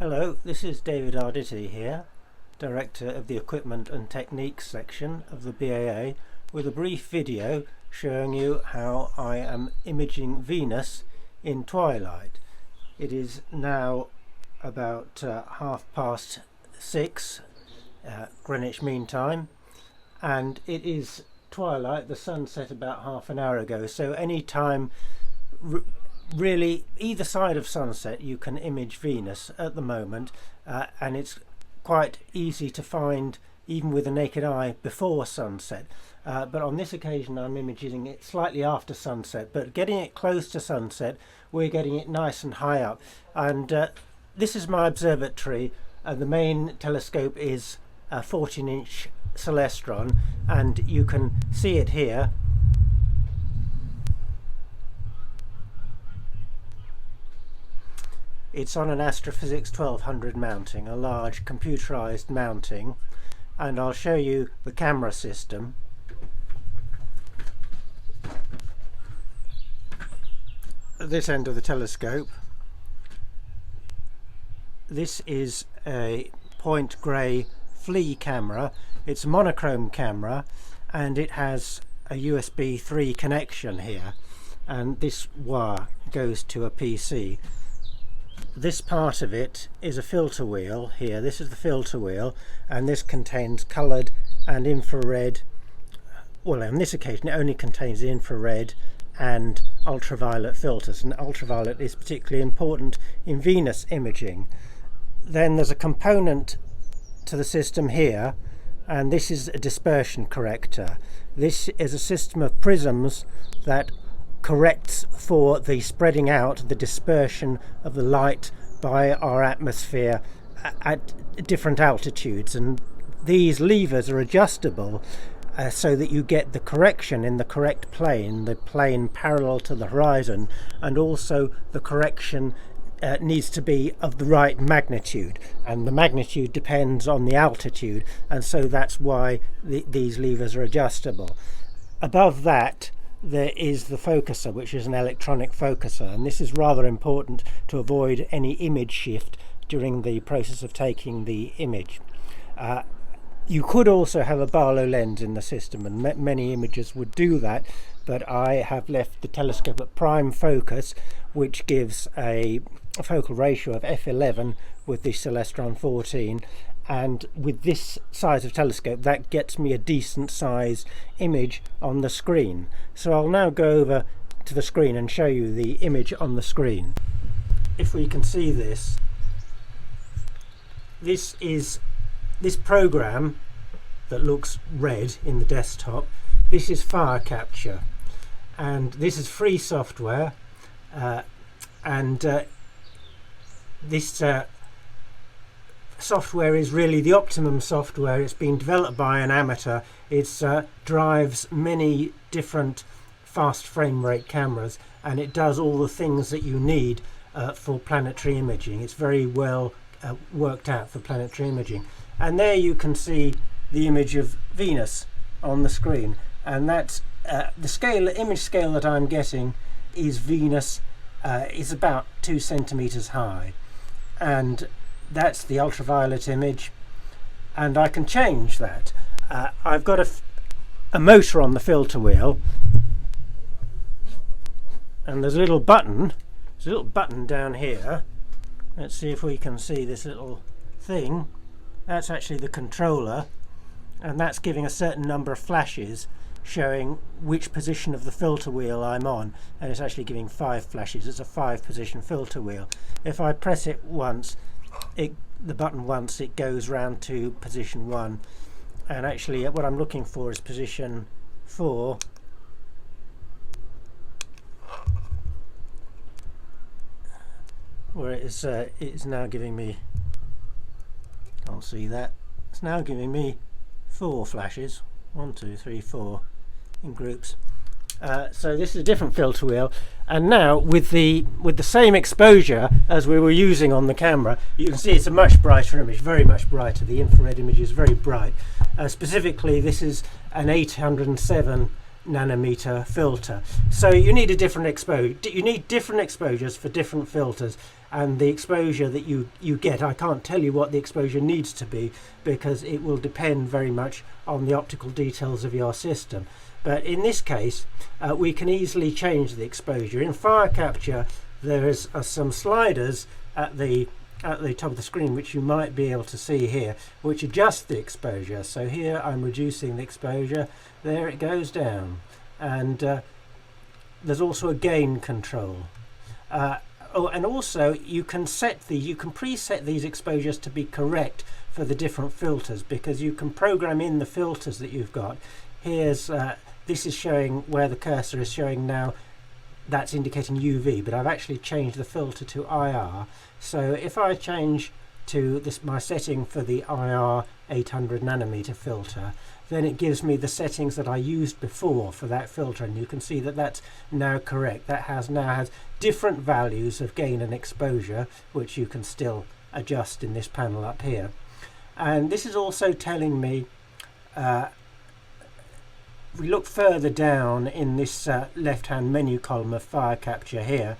Hello, this is David Arditi here, Director of the Equipment and Techniques section of the BAA, with a brief video showing you how I am imaging Venus in twilight. It is now about 6:30 Greenwich Mean Time, and it is twilight. The sun set about half an hour ago, so any time really either side of sunset you can image Venus at the moment, and it's quite easy to find even with the naked eye before sunset, but on this occasion I'm imaging it slightly after sunset, but getting it close to sunset we're getting it nice and high up. And this is my observatory, and the main telescope is a 14-inch Celestron, and you can see it here. It's on an Astrophysics 1200 mounting, a large computerized mounting, and I'll show you the camera system. At this end of the telescope, this is a point grey flea camera. It's a monochrome camera, and it has a USB 3 connection here, and this wire goes to a PC. This part of it is a filter wheel here. This is the filter wheel, and this contains coloured and infrared. Well, on this occasion it only contains the infrared and ultraviolet filters, and ultraviolet is particularly important in Venus imaging. Then there's a component to the system here, and this is a dispersion corrector. This is a system of prisms that corrects for the spreading out, the dispersion of the light by our atmosphere at different altitudes, and these levers are adjustable so that you get the correction in the correct plane, the plane parallel to the horizon, and also the correction needs to be of the right magnitude, and the magnitude depends on the altitude, and so that's why these levers are adjustable. Above that there is the focuser, which is an electronic focuser, and this is rather important to avoid any image shift during the process of taking the image. You could also have a Barlow lens in the system, and many imagers would do that, but I have left the telescope at prime focus, which gives a focal ratio of f11 with the Celestron 14, and with this size of telescope that gets me a decent size image on the screen. So I'll now go over to the screen and show you the image on the screen. If we can see this, this is this program that looks red in the desktop. This is FireCapture, and this is free software, this software is really the optimum software. It's been developed by an amateur. It drives many different fast frame rate cameras, and it does all the things that you need for planetary imaging. It's very well worked out for planetary imaging. And there you can see the image of Venus on the screen, and that's the image scale that I'm getting is Venus is about 2 centimeters high, and that's the ultraviolet image, and I can change that. I've got a motor on the filter wheel, and there's a little button. There's a little button down here. Let's see if we can see this little thing. That's actually the controller, and that's giving a certain number of flashes showing which position of the filter wheel I'm on, and it's actually giving 5 flashes. It's a 5-position filter wheel. If I press it once, the button once, it goes round to position 1, and actually what I'm looking for is position 4, where it is now giving me, can't see that, it's now giving me 4 flashes, 1, 2, 3, 4 in groups. So this is a different filter wheel, and now with the same exposure as we were using on the camera, you can see it's a much brighter image, very much brighter. The infrared image is very bright. Specifically, this is an 807 nanometer filter. So you need a different exposure. You need different exposures for different filters, and the exposure that you get, I can't tell you what the exposure needs to be because it will depend very much on the optical details of your system. But in this case, we can easily change the exposure. In FireCapture, there is some sliders at the top of the screen, which you might be able to see here, which adjust the exposure. So here I'm reducing the exposure, there it goes down, and there's also a gain control. Oh, and also you can preset these exposures to be correct for the different filters, because you can program in the filters that you've got. Here's this is showing where the cursor is showing now. That's indicating UV, but I've actually changed the filter to IR. So if I change to my setting for the IR 800 nanometer filter, then it gives me the settings that I used before for that filter, and you can see that that's now correct. That now has different values of gain and exposure, which you can still adjust in this panel up here. And this is also telling me, we look further down in this left-hand menu column of FireCapture here,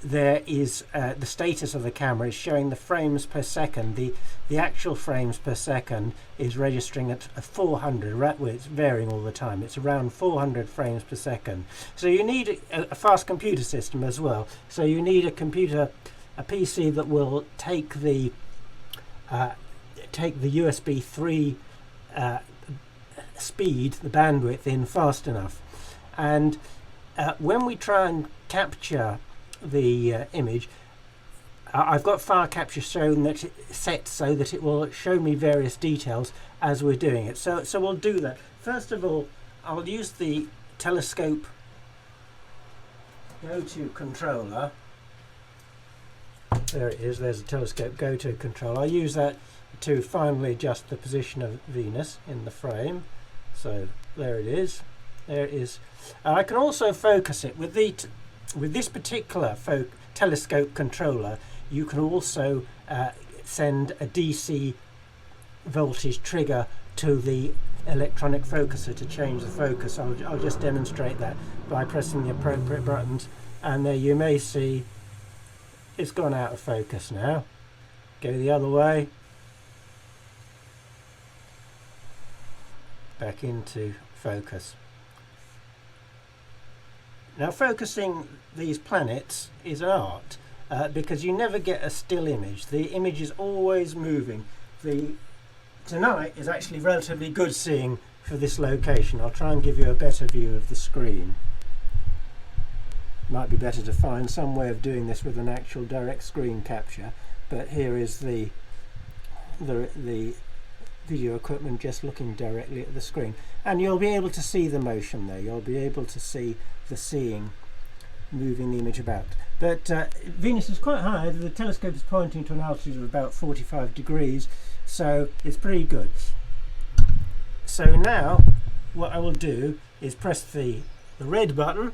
there is the status of the camera is showing the frames per second. The actual frames per second is registering at 400, well, it's varying all the time. It's around 400 frames per second. So you need a fast computer system as well. So you need a PC that will take the USB 3 speed, the bandwidth, in fast enough. And when we try and capture the image, I've got FireCapture shown that it's set so that it will show me various details as we're doing it. So we'll do that. First of all, I'll use the telescope go-to controller. There it is, there's a telescope go-to controller. I'll use that to finally adjust the position of Venus in the frame. So there it is. There it is. I can also focus it with this particular telescope controller. You can also send a DC voltage trigger to the electronic focuser to change the focus. I'll just demonstrate that by pressing the appropriate buttons, and there you may see it's gone out of focus now. Go the other way, back into focus. Now, focusing these planets is an art, because you never get a still image. The image is always moving. Tonight is actually relatively good seeing for this location. I'll try and give you a better view of the screen. Might be better to find some way of doing this with an actual direct screen capture, but here is the video equipment just looking directly at the screen, and you'll be able to see the motion there. You'll be able to see the seeing moving the image about. But Venus is quite high. The telescope is pointing to an altitude of about 45 degrees, so it's pretty good. So now what I will do is press the red button.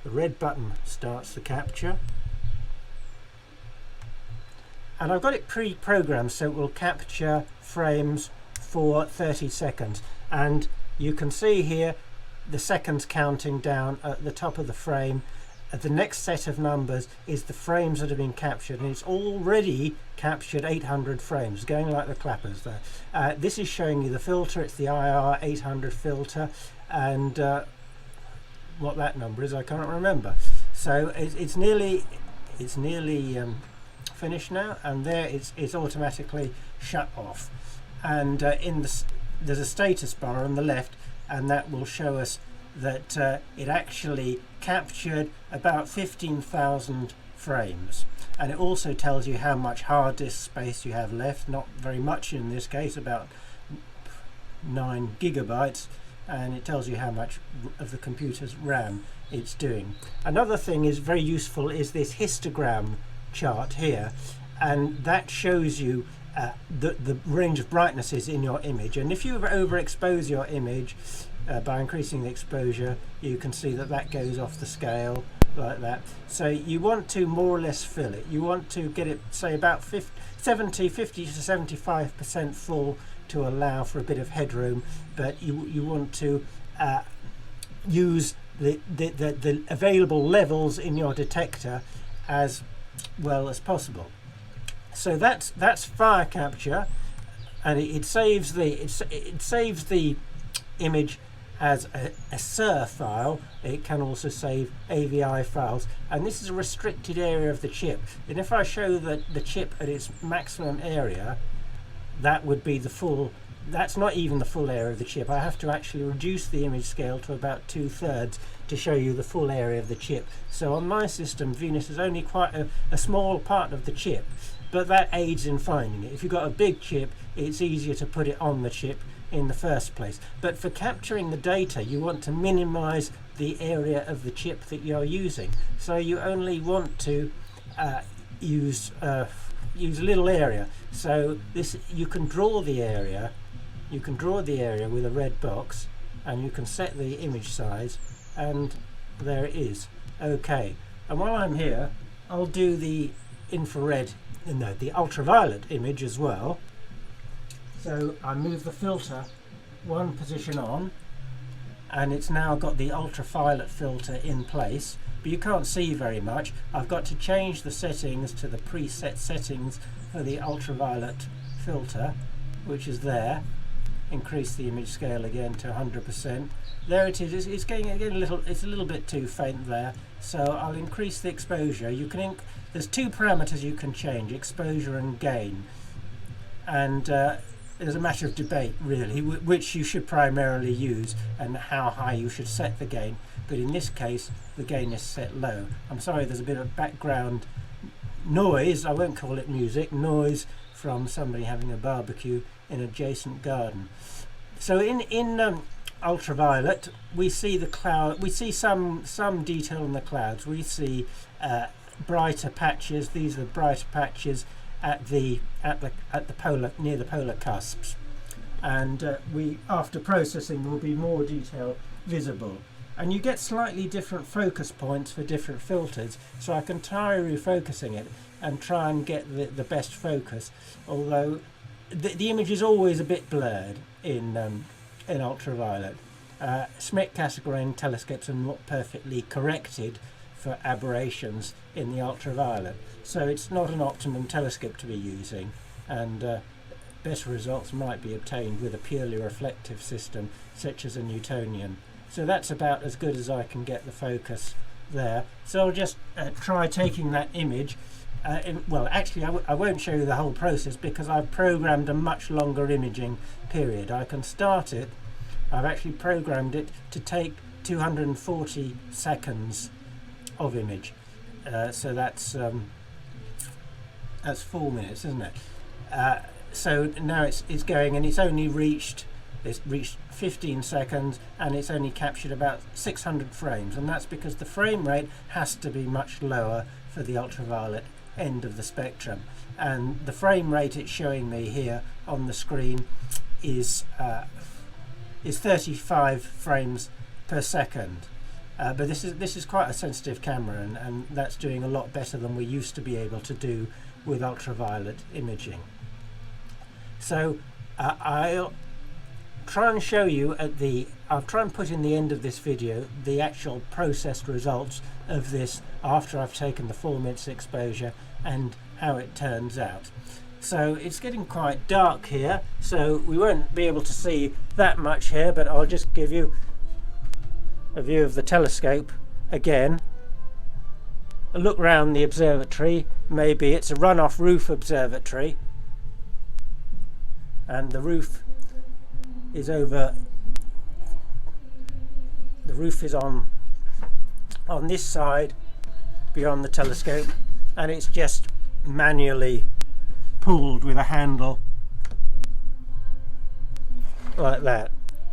The red button starts the capture, and I've got it pre-programmed so it will capture frames for 30 seconds, and you can see here the seconds counting down at the top of the frame. The next set of numbers is the frames that have been captured, and it's already captured 800 frames, going like the clappers there. This is showing you the filter. It's the IR 800 filter, and what that number is I can't remember. So it's nearly finished now, and there it's automatically shut off. And there's a status bar on the left, and that will show us that it actually captured about 15,000 frames, and it also tells you how much hard disk space you have left. Not very much in this case, about 9 gigabytes, and it tells you how much of the computer's RAM it's doing. Another thing is very useful is this histogram chart here, and that shows you the range of brightnesses in your image. And if you overexpose your image by increasing the exposure, you can see that goes off the scale like that. So you want to more or less fill it. You want to get it, say, about 50 to 75% full to allow for a bit of headroom, but you want to use the available levels in your detector as well as possible. So that's FireCapture, and it saves the image as a SIR file. It can also save AVI files, and this is a restricted area of the chip. And if I show the chip at its maximum area, that would be the full. That's not even the full area of the chip. I have to actually reduce the image scale to about 2/3 to show you the full area of the chip. So on my system, Venus is only quite a small part of the chip, but that aids in finding it. If you've got a big chip, it's easier to put it on the chip in the first place. But for capturing the data, you want to minimize the area of the chip that you're using. So you only want to use a little area. So this, you can draw the area. You can draw the area with a red box, and you can set the image size, and there it is. Okay. And while I'm here, I'll do the the ultraviolet image as well. So I move the filter one position on, and it's now got the ultraviolet filter in place, but you can't see very much. I've got to change the settings to the preset settings for the ultraviolet filter, which is there. Increase the image scale again to 100%. There it is. It's getting a little. It's a little bit too faint there. So I'll increase the exposure. You can. There's two parameters you can change: exposure and gain. And there's a matter of debate, really, which you should primarily use and how high you should set the gain. But in this case, the gain is set low. I'm sorry, there's a bit of background noise. I won't call it music. Noise from somebody having a barbecue in an adjacent garden. So in ultraviolet, we see the cloud. We see some detail in the clouds. We see brighter patches. These are the brighter patches at the polar, near the polar cusps, and we, after processing, will be more detail visible. And you get slightly different focus points for different filters, so I can try refocusing it and try and get the best focus, although the image is always a bit blurred in ultraviolet. Schmidt Cassegrain telescopes are not perfectly corrected for aberrations in the ultraviolet, so it's not an optimum telescope to be using, and better results might be obtained with a purely reflective system such as a Newtonian. So that's about as good as I can get the focus there. So I'll just try taking that image. Well, actually, I won't show you the whole process because I've programmed a much longer imaging period. I can start it. I've actually programmed it to take 240 seconds of image. So that's 4 minutes, isn't it? So now it's going, and it's reached 15 seconds, and it's only captured about 600 frames, and that's because the frame rate has to be much lower for the ultraviolet end of the spectrum, and the frame rate it's showing me here on the screen is 35 frames per second. But this is quite a sensitive camera, and that's doing a lot better than we used to be able to do with ultraviolet imaging. So I'll try and show you I'll try and put in the end of this video the actual processed results of this after I've taken the 4 minutes exposure and how it turns out. So it's getting quite dark here, so we won't be able to see that much here, but I'll just give you a view of the telescope again. A look round the observatory. Maybe it's a runoff roof observatory, and the roof is over. The roof is on this side beyond the telescope, and it's just manually pulled with a handle like that.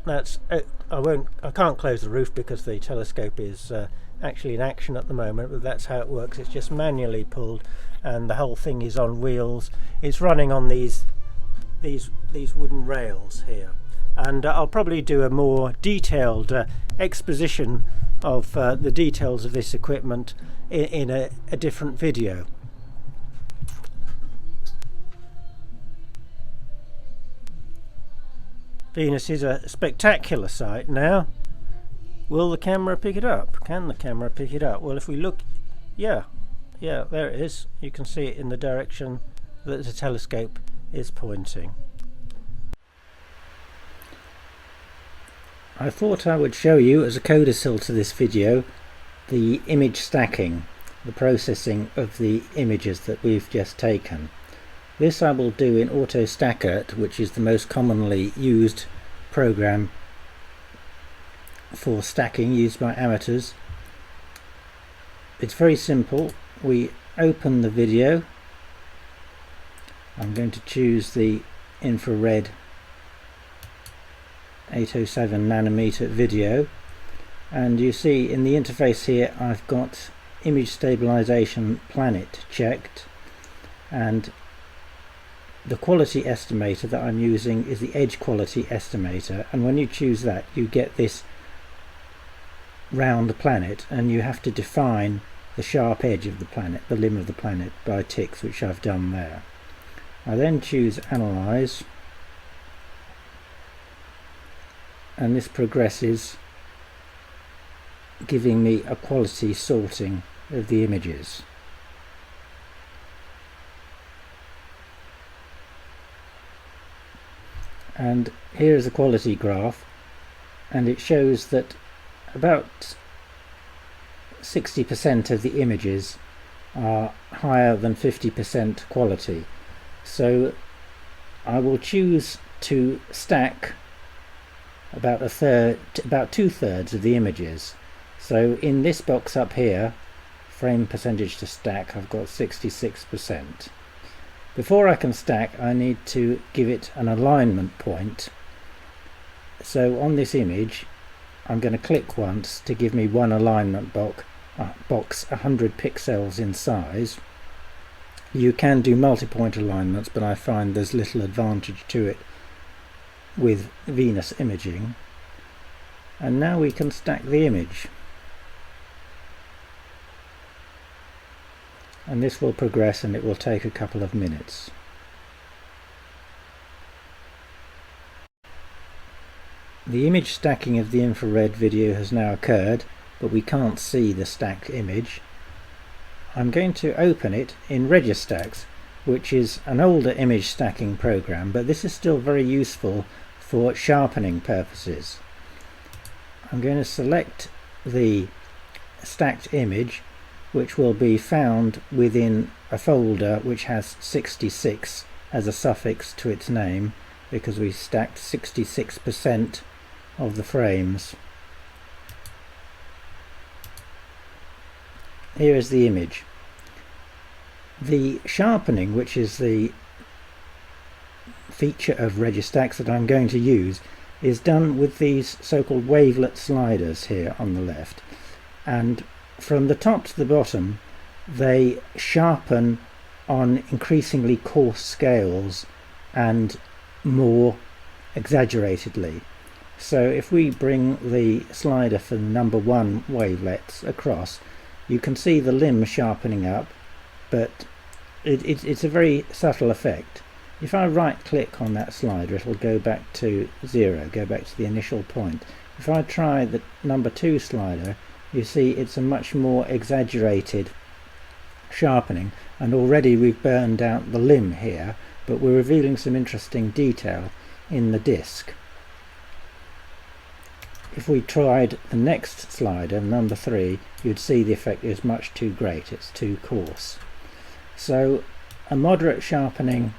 That's I can't close the roof because the telescope is actually in action at the moment, but that's how it works. It's just manually pulled, and the whole thing is on wheels. It's running on these wooden rails here, and I'll probably do a more detailed exposition of the details of this equipment in a different video. Venus is a spectacular sight now. Will the camera pick it up? Can the camera pick it up? Well, if we look, yeah, there it is. You can see it in the direction that the telescope is pointing. I thought I would show you as a codicil to this video the image stacking, the processing of the images that we've just taken. This I will do in AutoStacker, which is the most commonly used program for stacking used by amateurs. It's very simple. We open the video. I'm going to choose the infrared 807 nanometer video, and you see in the interface here I've got image stabilization planet checked, and the quality estimator that I'm using is the edge quality estimator, and when you choose that you get this round planet, and you have to define the sharp edge of the planet, the limb of the planet, by ticks, which I've done there. I then choose Analyze, and this progresses, giving me a quality sorting of the images. And here is a quality graph, and it shows that about 60% of the images are higher than 50% quality. So I will choose to stack about two-thirds of the images. So in this box up here, frame percentage to stack, I've got 66%. Before I can stack, I need to give it an alignment point. So on this image, I'm going to click once to give me one alignment box 100 pixels in size. You can do multi-point alignments, but I find there's little advantage to it with Venus imaging. And now we can stack the image, and this will progress, and it will take a couple of minutes. The image stacking of the infrared video has now occurred, but we can't see the stacked image. I'm going to open it in Registax, which is an older image stacking program, but this is still very useful for sharpening purposes. I'm going to select the stacked image, which will be found within a folder which has 66 as a suffix to its name, because we stacked 66% of the frames. Here is the image. The sharpening, which is the feature of Registax that I'm going to use, is done with these so-called wavelet sliders here on the left, and from the top to the bottom they sharpen on increasingly coarse scales and more exaggeratedly. So if we bring the slider for number 1 wavelets across, you can see the limb sharpening up, but it's a very subtle effect. If I right click on that slider, it'll go back to 0, go back to the initial point. If I try the number 2 slider, you see it's a much more exaggerated sharpening, and already we've burned out the limb here, but we're revealing some interesting detail in the disc. If we tried the next slider, number 3, you'd see the effect is much too great, it's too coarse. So a moderate sharpening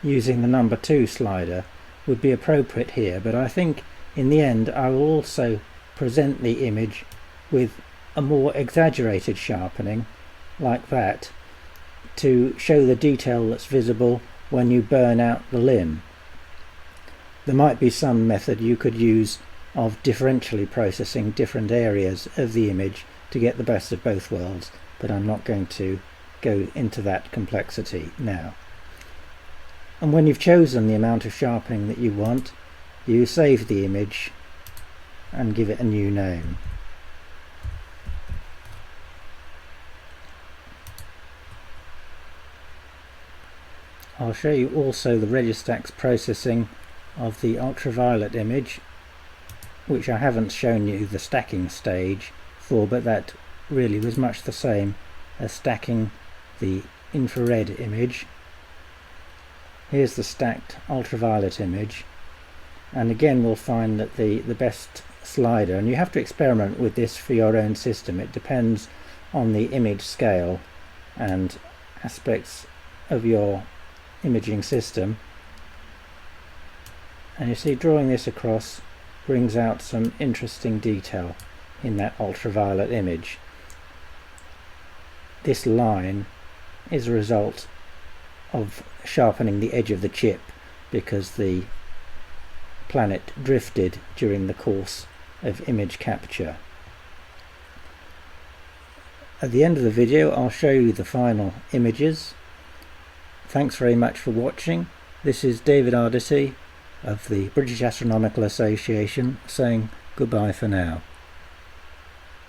using the number 2 slider would be appropriate here, but I think in the end I will also present the image with a more exaggerated sharpening like that to show the detail that's visible when you burn out the limb. There might be some method you could use of differentially processing different areas of the image to get the best of both worlds, but I'm not going to go into that complexity now. And when you've chosen the amount of sharpening that you want, you save the image and give it a new name. I'll show you also the Registax processing of the ultraviolet image. which I haven't shown you the stacking stage for, but that really was much the same as stacking the infrared image. Here's the stacked ultraviolet image, and again we'll find that the best slider, and you have to experiment with this for your own system, it depends on the image scale and aspects of your imaging system. And you see, drawing this across brings out some interesting detail in that ultraviolet image. This line is a result of sharpening the edge of the chip because the planet drifted during the course of image capture. At the end of the video I'll show you the final images. Thanks very much for watching. This is David Ardissi of the British Astronomical Association saying goodbye for now.